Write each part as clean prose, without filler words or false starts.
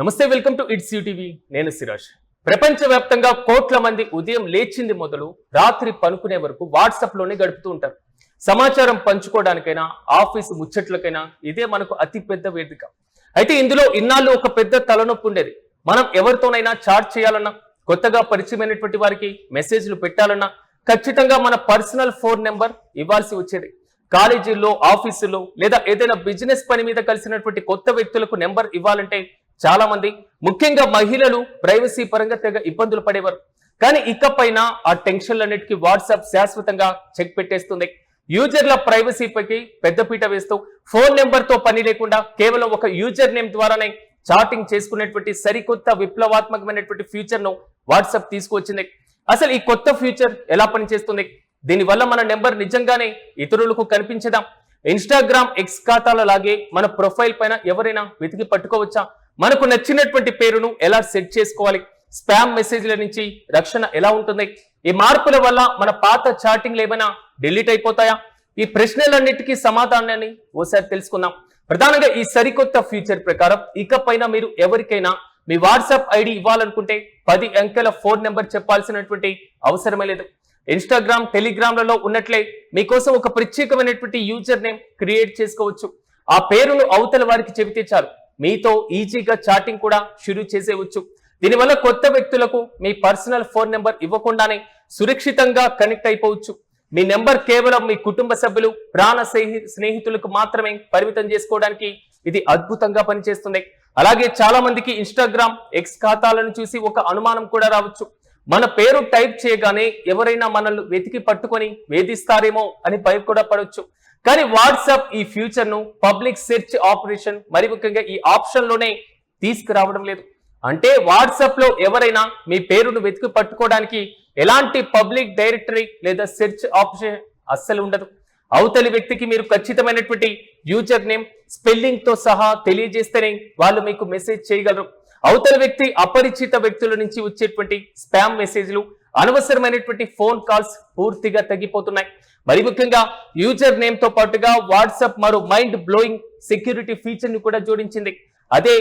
నమస్తే, welcome to it's TV. నేను సిరాజ్. ప్రపంచవ్యాప్తంగా కోట్ల మంది ఉదయం లేచింది మొదలు రాత్రి పనుకునే వరకు వాట్సాప్ లోనే గడుపుతూ ఉంటారు. సమాచారం పంచుకోవడానికైనా ఆఫీసు ముచ్చట్లకైనా ఇదే మనకు అతి పెద్ద వేదిక. అయితే ఇందులో ఇన్నాళ్ళు ఒక పెద్ద తలనొప్పి ఉండేది. మనం ఎవరితోనైనా చాట్ చేయాలన్నా, కొత్తగా పరిచయమైనటువంటి వారికి మెసేజ్లు పెట్టాలన్నా ఖచ్చితంగా మన పర్సనల్ ఫోన్ నెంబర్ ఇవ్వాల్సి వచ్చేది. కాలేజీల్లో, ఆఫీసుల్లో లేదా ఏదైనా బిజినెస్ పని మీద కలిసినటువంటి కొత్త వ్యక్తులకు నెంబర్ ఇవ్వాలంటే చాలా మంది, ముఖ్యంగా మహిళలు ప్రైవసీ పరంగా తెగ ఇబ్బందులు పడేవారు. కానీ ఇకపైన ఆ టెన్షన్లన్నిటికీ వాట్సాప్ శాశ్వతంగా చెక్ పెట్టేస్తుంది. యూజర్ల ప్రైవసీపైకి పెద్దపీట వేస్తూ ఫోన్ నెంబర్ తో పని లేకుండా కేవలం ఒక యూజర్ నేమ్ ద్వారానే చాటింగ్ చేసుకునేటువంటి సరికొత్త విప్లవాత్మకమైనటువంటి ఫ్యూచర్ ను వాట్సాప్ తీసుకువచ్చింది. అసలు ఈ కొత్త ఫ్యూచర్ ఎలా పనిచేస్తుంది? దీనివల్ల మన నెంబర్ నిజంగానే ఇతరులకు కనిపించదా? ఇన్స్టాగ్రామ్, ఎక్స్ ఖాతాల లాగే మన ప్రొఫైల్ పైన ఎవరైనా వెతికి పట్టుకోవచ్చా? మనకు నచ్చినటువంటి పేరును ఎలా సెట్ చేసుకోవాలి? స్పామ్ మెసేజ్ల నుంచి రక్షణ ఎలా ఉంటుంది? ఈ మార్పుల వల్ల మన పాత చాటింగ్లు ఏమైనా డిలీట్ అయిపోతాయా? ఈ ప్రశ్నలన్నిటికీ సమాధానాన్ని ఓసారి తెలుసుకుందాం. ప్రధానంగా ఈ సరికొత్త ఫ్యూచర్ ప్రకారం ఇకపైన మీరు ఎవరికైనా మీ వాట్సాప్ ఐడి ఇవ్వాలనుకుంటే 10 అంకెల ఫోన్ నెంబర్ చెప్పాల్సినటువంటి అవసరమే లేదు. ఇన్స్టాగ్రామ్, టెలిగ్రామ్లలో ఉన్నట్లే మీకోసం ఒక ప్రత్యేకమైనటువంటి యూజర్ నేమ్ క్రియేట్ చేసుకోవచ్చు. ఆ పేరును అవతల వారికి చెబితే చాలు, మీతో ఈజీగా చాటింగ్ కూడా షురూ చేసేవచ్చు. దీనివల్ల కొత్త వ్యక్తులకు మీ పర్సనల్ ఫోన్ నెంబర్ ఇవ్వకుండానే సురక్షితంగా కనెక్ట్ అయిపోవచ్చు. మీ నెంబర్ కేవలం మీ కుటుంబ సభ్యులు, ప్రాణ స్నేహితులకు మాత్రమే పరిమితం చేసుకోవడానికి ఇది అద్భుతంగా పనిచేస్తుంది. అలాగే చాలా మందికి ఇన్స్టాగ్రామ్, ఎక్స్ ఖాతాలను చూసి ఒక అనుమానం కూడా రావచ్చు. మన పేరు టైప్ చేయగానే ఎవరైనా మనల్ని వెతికి పట్టుకొని వేధిస్తారేమో అని భయం కూడా పడవచ్చు. కానీ వాట్సాప్ ఈ ఫ్యూచర్ ను పబ్లిక్ సెర్చ్ ఆపరేషన్, మరి ముఖ్యంగా ఈ ఆప్షన్ లోనే తీసుకురావడం లేదు. అంటే వాట్సాప్ లో ఎవరైనా మీ పేరును వెతికి పట్టుకోవడానికి ఎలాంటి పబ్లిక్ డైరెక్టరీ లేదా సెర్చ్ ఆప్షన్ అస్సలు ఉండదు. అవతలి వ్యక్తికి మీరు ఖచ్చితమైనటువంటి యూజర్ నేమ్, స్పెల్లింగ్ తో సహా తెలియజేస్తేనే వాళ్ళు మీకు మెసేజ్ చేయగలరు. అవతలి వ్యక్తి అపరిచిత వ్యక్తుల నుంచి వచ్చేటువంటి స్పామ్ మెసేజ్లు, అనవసరమైనటువంటి ఫోన్ కాల్స్ పూర్తిగా తగ్గిపోతున్నాయి. మరి ముఖ్యంగా యూజర్ నేమ్ తో పాటుగా వాట్సాప్ మరో మైండ్ బ్లోయింగ్ సెక్యూరిటీ ఫీచర్ ని కూడా జోడించింది. అదే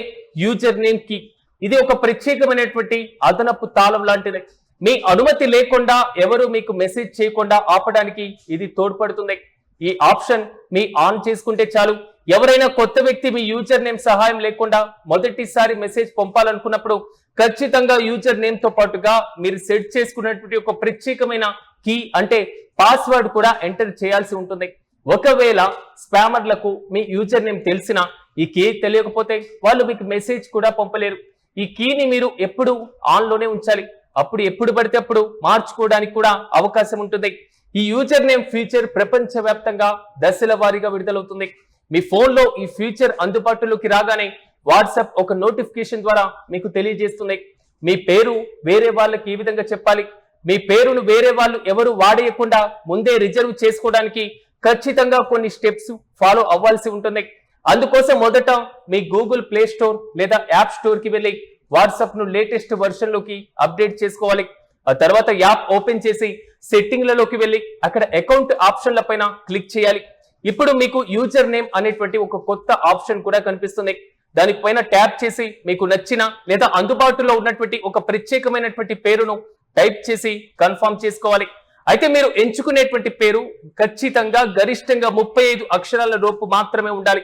యూజర్ నేమ్ కి. ఇది ఒక ప్రత్యేకమైనటువంటి అదనపు తాళం లాంటిది. మీ అనుమతి లేకుండా ఎవరు మీకు మెసేజ్ చేయకుండా ఆపడానికి ఇది తోడ్పడుతుంది. ఈ ఆప్షన్ మీ ఆన్ చేసుకుంటే చాలు, ఎవరైనా కొత్త వ్యక్తి మీ యూజర్ నేమ్ సహాయం లేకుండా మొదటిసారి మెసేజ్ పంపాలనుకున్నప్పుడు ఖచ్చితంగా యూజర్ నేమ్ తో పాటుగా మీరు సెట్ చేసుకున్నటువంటి ఒక ప్రత్యేకమైన కీ అంటే పాస్వర్డ్ కూడా ఎంటర్ చేయాల్సి ఉంటుంది. ఒకవేళ స్పామర్లకు మీ యూజర్ నేమ్ తెలిసినా ఈ కీ తెలియకపోతే వాళ్ళు మీకు మెసేజ్ కూడా పంపలేరు. ఈ కీని మీరు ఎప్పుడు ఆన్ లోనే ఉంచాలి. అప్పుడు ఎప్పుడు పడితే అప్పుడు మార్చుకోవడానికి కూడా అవకాశం ఉంటుంది. ఈ యూజర్ నేమ్ ఫీచర్ ప్రపంచవ్యాప్తంగా దశల వారీగా విడుదలవుతుంది. మీ ఫోన్ లో ఈ ఫీచర్ అందుబాటులోకి రాగానే వాట్సాప్ ఒక నోటిఫికేషన్ ద్వారా మీకు తెలియజేస్తుంది. మీ పేరు వేరే వాళ్ళకి ఈ విధంగా చెప్పాలి. మీ పేరును వేరే వాళ్ళు ఎవరు వాడేయకుండా ముందే రిజర్వ్ చేసుకోవడానికి ఖచ్చితంగా కొన్ని స్టెప్స్ ఫాలో అవ్వాల్సి ఉంటుంది. అందుకోసం మొదట మీ గూగుల్ ప్లే స్టోర్ లేదా యాప్ స్టోర్ కి వెళ్ళి వాట్సాప్ ను లేటెస్ట్ వర్షన్ లోకి అప్డేట్ చేసుకోవాలి. ఆ తర్వాత యాప్ ఓపెన్ చేసి సెట్టింగ్లలోకి వెళ్ళి అక్కడ అకౌంట్ ఆప్షన్ల పైన క్లిక్ చేయాలి. ఇప్పుడు మీకు యూజర్ నేమ్ అనేటువంటి ఒక కొత్త ఆప్షన్ కూడా కనిపిస్తుంది. దానిపైన ట్యాప్ చేసి మీకు నచ్చిన లేదా అందుబాటులో ఉన్నటువంటి ఒక ప్రత్యేకమైనటువంటి పేరును టైప్ చేసి కన్ఫర్మ్ చేసుకోవాలి. అయితే మీరు ఎంచుకునేటువంటి పేరు ఖచ్చితంగా గరిష్టంగా 35 అక్షరాల లోపు మాత్రమే ఉండాలి.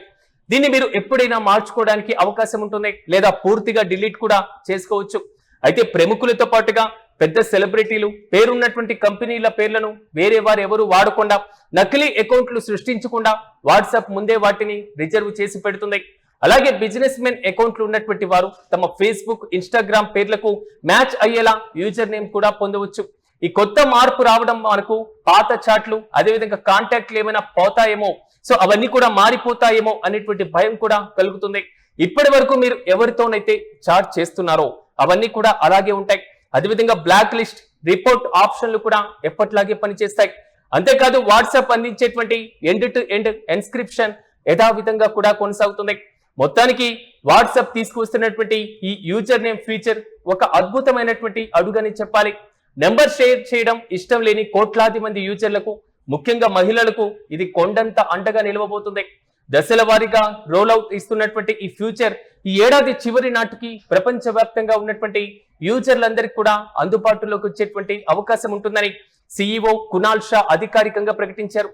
దీన్ని మీరు ఎప్పుడైనా మార్చుకోవడానికి అవకాశం ఉంటుంది లేదా పూర్తిగా డిలీట్ కూడా చేసుకోవచ్చు. అయితే ప్రముఖులతో పాటుగా పెద్ద సెలబ్రిటీలు, పేరున్నటువంటి కంపెనీల పేర్లను వేరే వారు ఎవరు వాడకుండా, నకిలీ అకౌంట్లు సృష్టించకుండా వాట్సాప్ ముందే వాటిని రిజర్వ్ చేసి పెడుతుంది. అలాగే బిజినెస్ మెన్ అకౌంట్లు ఉన్నటువంటి వారు తమ ఫేస్బుక్, ఇన్స్టాగ్రామ్ పేర్లకు మ్యాచ్ అయ్యేలా యూజర్ నేమ్ కూడా పొందవచ్చు. ఈ కొత్త మార్పు రావడం మనకు పాత చాట్లు, అదేవిధంగా కాంటాక్ట్లు ఏమైనా పోతాయేమో, సో అవన్నీ కూడా మారిపోతాయేమో అనేటువంటి భయం కూడా కలుగుతుంది. ఇప్పటి వరకు మీరు ఎవరితోనైతే చాట్ చేస్తున్నారో అవన్నీ కూడా అలాగే ఉంటాయి. అదేవిధంగా బ్లాక్ లిస్ట్, రిపోర్ట్ ఆప్షన్లు కూడా ఎప్పట్లాగే పనిచేస్తాయి. అంతేకాదు వాట్సాప్ అందించేటువంటి ఎండ్ టు ఎండ్ ఎన్స్క్రిప్షన్ యథావిధంగా కూడా కొనసాగుతుంది. మొత్తానికి వాట్సాప్ తీసుకువస్తున్నటువంటి ఈ యూజర్ నేమ్ ఫీచర్ ఒక అద్భుతమైనటువంటి అడుగని చెప్పాలి. నెంబర్ షేర్ చేయడం ఇష్టం లేని కోట్లాది మంది యూజర్లకు, ముఖ్యంగా మహిళలకు ఇది కొండంత అండగా నిలవబోతుంది. దశల వారీగా రోల్ అవుట్ ఇస్తున్నటువంటి ఈ ఫ్యూచర్ ఈ ఏడాది చివరి నాటికి ప్రపంచవ్యాప్తంగా ఉన్నటువంటి యూజర్లందరికీ కూడా అందుబాటులోకి వచ్చేటువంటి అవకాశం ఉంటుందని CEO కునాల్ షా అధికారికంగా ప్రకటించారు.